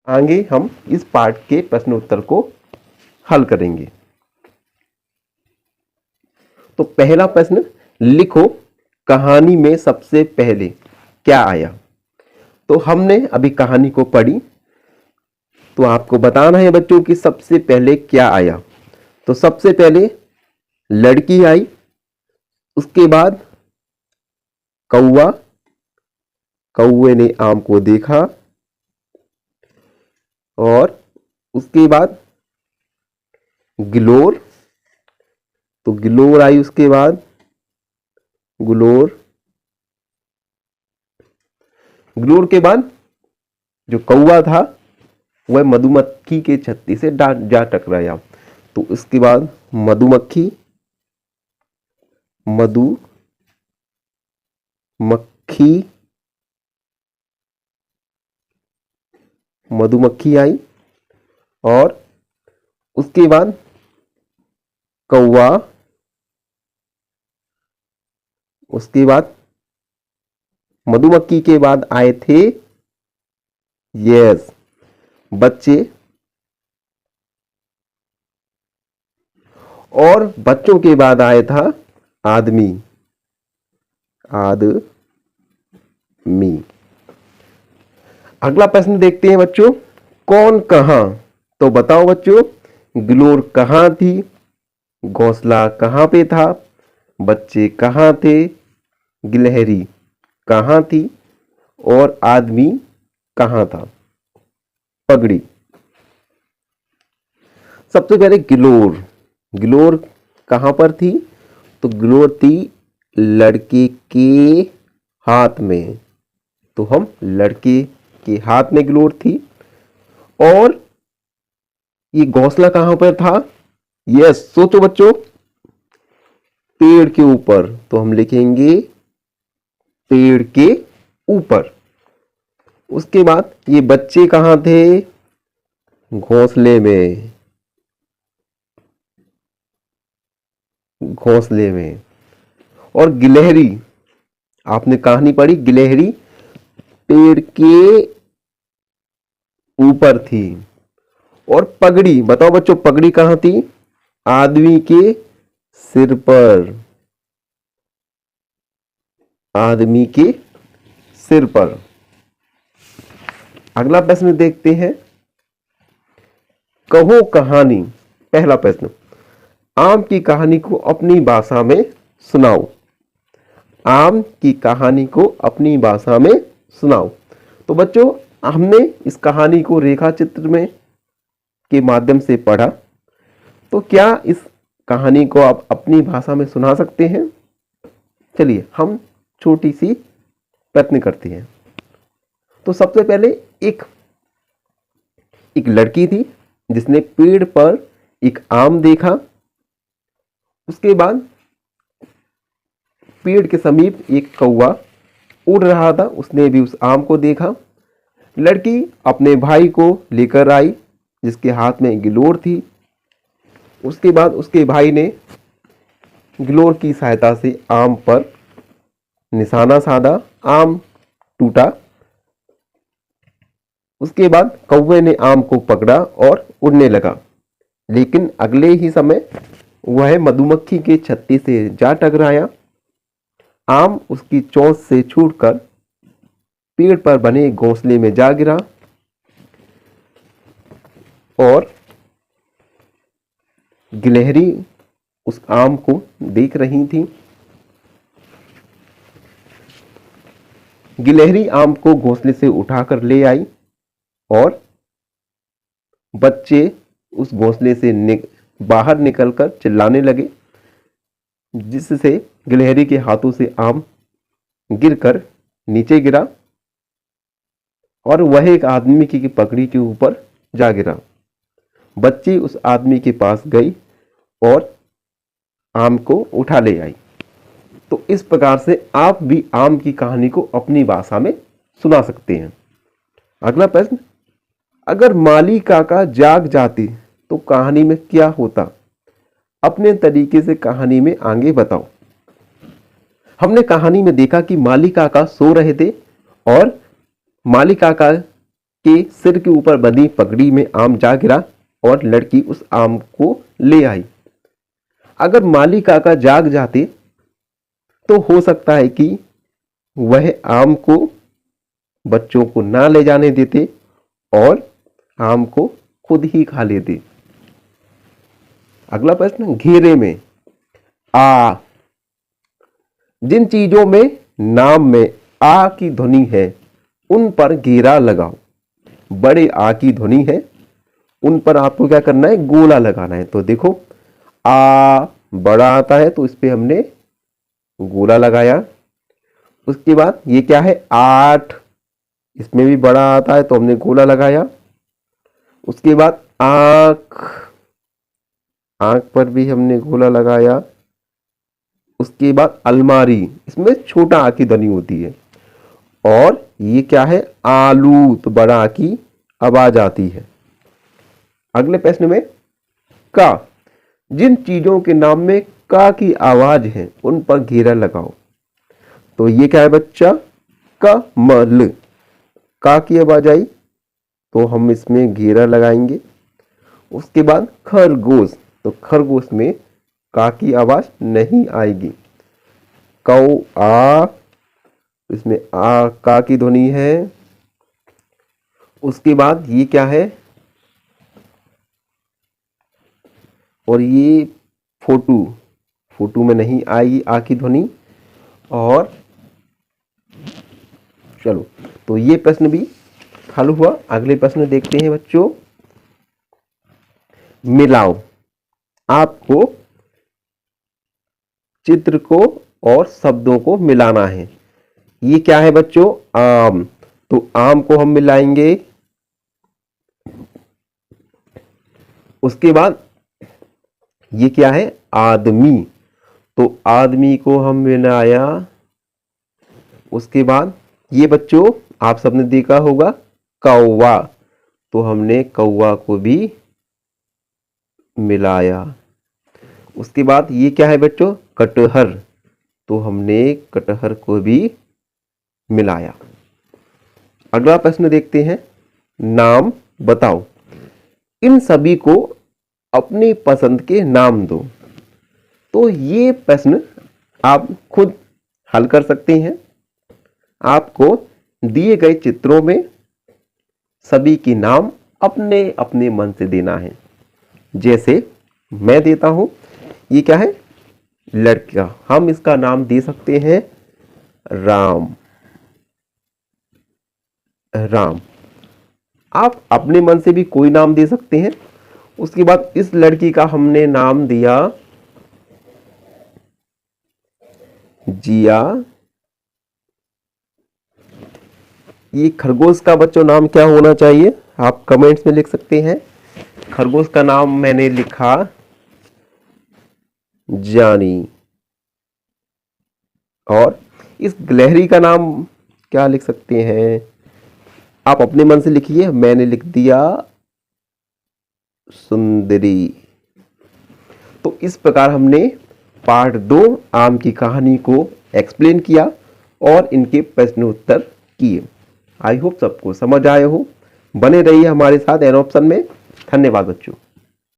आगे हम इस पार्ट के प्रश्न उत्तर को हल करेंगे। तो पहला प्रश्न, लिखो कहानी में सबसे पहले क्या आया। तो हमने अभी कहानी को पढ़ी, तो आपको बताना है बच्चों कि सबसे पहले क्या आया। तो सबसे पहले लड़की आई, उसके बाद कौवा, कौवे ने आम को देखा, और उसके बाद गिलोर, तो गिलोर आई, उसके बाद गुलोर, गिलोर के बाद जो कौवा था वह मधुमक्खी के छत्ते से जा टकराया। तो उसके बाद मधुमक्खी, मधुमक्खी आई, और उसके बाद कौवा, उसके बाद मधुमक्खी के बाद आए थे बच्चे, और बच्चों के बाद आया था आदमी। अगला प्रश्न देखते हैं बच्चों, कौन कहां। तो बताओ बच्चों, गिलोर कहां थी, घोंसला कहां पे था, बच्चे कहां थे, गिलहरी कहां थी, और आदमी कहां था। पगड़ी। सबसे पहले गिलोर, गिलोर कहां पर थी। तो गिलोर थी लड़के के हाथ में। तो हम लड़के के हाथ में गिलोर थी। और ये घोंसला कहां पर था। सोचो बच्चों, पेड़ के ऊपर। तो हम लिखेंगे पेड़ के ऊपर। उसके बाद ये बच्चे कहां थे, घोंसले में, घोंसले में। और गिलहरी, आपने कहानी पढ़ी, गिलहरी पेड़ के ऊपर थी। और पगड़ी, बताओ बच्चों, पगड़ी कहां थी, आदमी के सिर पर, आदमी के सिर पर। अगला प्रश्न देखते हैं, कहो कहानी। पहला प्रश्न, आम की कहानी को अपनी भाषा में सुनाओ। आम की कहानी को अपनी भाषा में सुनाओ। तो बच्चों, हमने इस कहानी को रेखा चित्र में के माध्यम से पढ़ा। तो क्या इस कहानी को आप अपनी भाषा में सुना सकते हैं। चलिए हम छोटी सी प्रयत्न करते हैं। तो सबसे पहले एक लड़की थी जिसने पेड़ पर एक आम देखा। उसके बाद पेड़ के समीप एक कौवा उड़ रहा था, उसने भी उस आम को देखा। लड़की अपने भाई को लेकर आई जिसके हाथ में गिलोर थी। उसके बाद उसके भाई ने गिलोर की सहायता से आम पर निशाना साधा, आम टूटा। उसके बाद कौवे ने आम को पकड़ा और उड़ने लगा, लेकिन अगले ही समय वह मधुमक्खी के छत्ते से जा टकराया। आम उसकी चोंच से छूटकर पेड़ पर बने घोंसले में जा गिरा, और गिलहरी उस आम को देख रही थी। गिलहरी आम को घोंसले से उठाकर ले आई, और बच्चे उस घोंसले से बाहर निकलकर चिल्लाने लगे, जिससे गिलहरी के हाथों से आम गिरकर नीचे गिरा, और वह एक आदमी की पगड़ी के ऊपर जा गिरा। बच्ची उस आदमी के पास गई और आम को उठा ले आई। तो इस प्रकार से आप भी आम की कहानी को अपनी भाषा में सुना सकते हैं। अगला प्रश्न, अगर माली काका जाग जाते तो कहानी में क्या होता। अपने तरीके से कहानी में आगे बताओ। हमने कहानी में देखा कि माली काका सो रहे थे, और माली काका के सिर के ऊपर बंधी पगड़ी में आम जा गिरा और लड़की उस आम को ले आई। अगर माली काका जाग जाते तो हो सकता है कि वह आम को बच्चों को ना ले जाने देते और आम को खुद ही खा लेते। अगला प्रश्न, घेरे में आ। जिन चीजों में नाम में आ की ध्वनि है उन पर घेरा लगाओ। बड़े आ की ध्वनि है, उन पर आपको क्या करना है, गोला लगाना है। तो देखो आ बड़ा आता है तो इस पे हमने गोला लगाया। उसके बाद ये क्या है, 8, इसमें भी बड़ा आता है तो हमने गोला लगाया। उसके बाद आंख, आंख पर भी हमने गोला लगाया। उसके बाद अलमारी, इसमें छोटा आ की ध्वनि होती है। और ये क्या है, आलू, तो बड़ा आ की आवाज आती है। अगले प्रश्न में का। जिन चीजों के नाम में का की आवाज है उन पर घेरा लगाओ। तो ये क्या है बच्चा, कमल, का की आवाज आई तो हम इसमें घेरा लगाएंगे। उसके बाद खरगोश, तो खरगोश में का की आवाज नहीं आएगी। कौआ, इसमें आ का की ध्वनि है। उसके बाद ये क्या है, और ये फोटू, फोटू में नहीं आएगी आ की ध्वनि। और चलो, तो ये प्रश्न भी हल हुआ। अगले प्रश्न देखते हैं बच्चों। मिलाओ, आपको चित्र को और शब्दों को मिलाना है। ये क्या है बच्चों, आम, तो आम को हम मिलाएंगे। उसके बाद ये क्या है, आदमी, तो आदमी को हम मिलाया। उसके बाद ये बच्चों आप सबने देखा होगा कौवा, तो हमने कौवा को भी मिलाया। उसके बाद ये क्या है बच्चों, कटहर, तो हमने कटहर को भी मिलाया। अगला प्रश्न देखते हैं। नाम बताओ, इन सभी को अपनी पसंद के नाम दो। तो ये प्रश्न आप खुद हल कर सकते हैं। आपको दिए गए चित्रों में सभी के नाम अपने अपने मन से देना है। जैसे मैं देता हूं, ये क्या है, लड़का, हम इसका नाम दे सकते हैं राम, राम। आप अपने मन से भी कोई नाम दे सकते हैं। उसके बाद इस लड़की का हमने नाम दिया जिया। ये खरगोश का बच्चों नाम क्या होना चाहिए, आप कमेंट्स में लिख सकते हैं। खरगोश का नाम मैंने लिखा जानी। और इस गिलहरी का नाम क्या लिख सकते हैं, आप अपने मन से लिखिए। मैंने लिख दिया सुंदरी। तो इस प्रकार हमने पार्ट 2 आम की कहानी को एक्सप्लेन किया और इनके प्रश्न उत्तर किए। आई होप सबको समझ आए हो। बने रहिए हमारे साथ एन ऑप्शन में। धन्यवाद बच्चों।